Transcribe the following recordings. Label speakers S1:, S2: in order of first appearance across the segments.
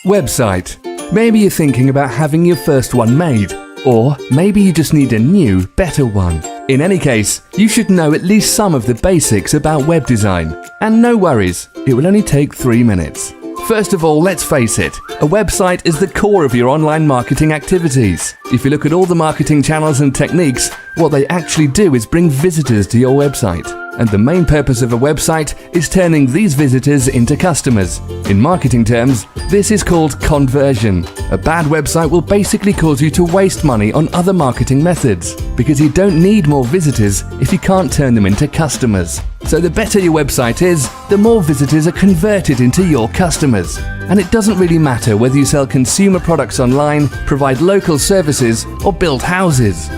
S1: Website. Maybe you're thinking about having your first one made, or maybe you just need a new, better one. In any case, you should know at least some of the basics about web design. And no worries, it will only take 3 minutes. First of all, let's face it, a website is the core of your online marketing activities. If you look at all the marketing channels and techniques, what they actually do is bring visitors to your website. And the main purpose of a website is turning these visitors into customers. In marketing terms, this is called conversion. A bad website will basically cause you to waste money on other marketing methods, because you don't need more visitors if you can't turn them into customers. So the better your website is, the more visitors are converted into your customers. And it doesn't really matter whether you sell consumer products online, provide local services, or build houses.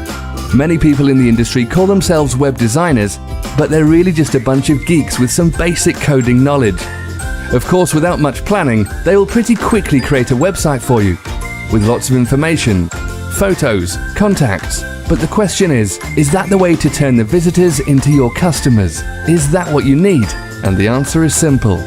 S1: Many people in the industry call themselves web designers, but they're really just a bunch of geeks with some basic coding knowledge. Of course, without much planning, they will pretty quickly create a website for you, with lots of information, photos, contacts. But the question is that the way to turn the visitors into your customers? Is that what you need? And the answer is simple: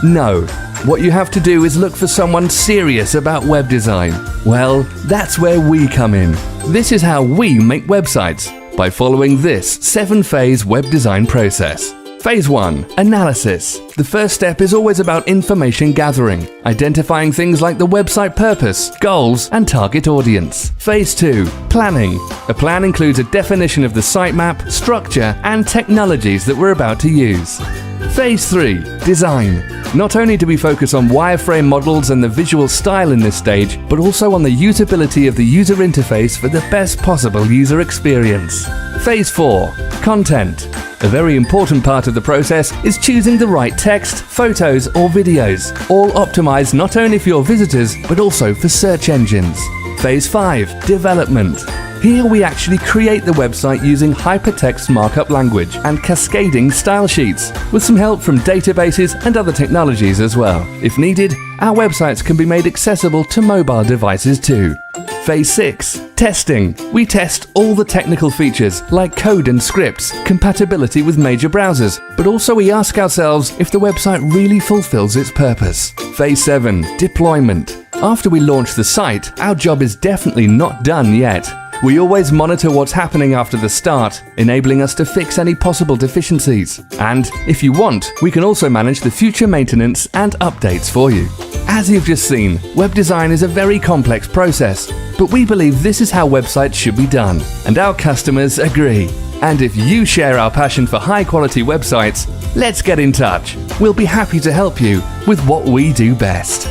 S1: no. What you have to do is look for someone serious about web design. Well, that's where we come in. This is how we make websites, by following this 7-phase web design process. Phase 1. Analysis. The first step is always about information gathering, identifying things like the website purpose, goals, and target audience. Phase 2. Planning. A plan includes a definition of the sitemap, structure, and technologies that we're about to use. Phase 3. Design. Not only do we focus on wireframe models and the visual style in this stage, but also on the usability of the user interface for the best possible user experience. Phase 4. Content. A very important part of the process is choosing the right text, photos, or videos, all optimized not only for your visitors, but also for search engines. Phase 5. Development. Here we actually create the website using hypertext markup language and cascading style sheets, with some help from databases and other technologies as well. If needed, our websites can be made accessible to mobile devices too. Phase 6. Testing. We test all the technical features like code and scripts, compatibility with major browsers, but also we ask ourselves if the website really fulfills its purpose. Phase 7. Deployment. After we launch the site, our job is definitely not done yet. We always monitor what's happening after the start, enabling us to fix any possible deficiencies. And if you want, we can also manage the future maintenance and updates for you. As you've just seen, web design is a very complex process, but we believe this is how websites should be done, and our customers agree. And if you share our passion for high-quality websites, let's get in touch. We'll be happy to help you with what we do best.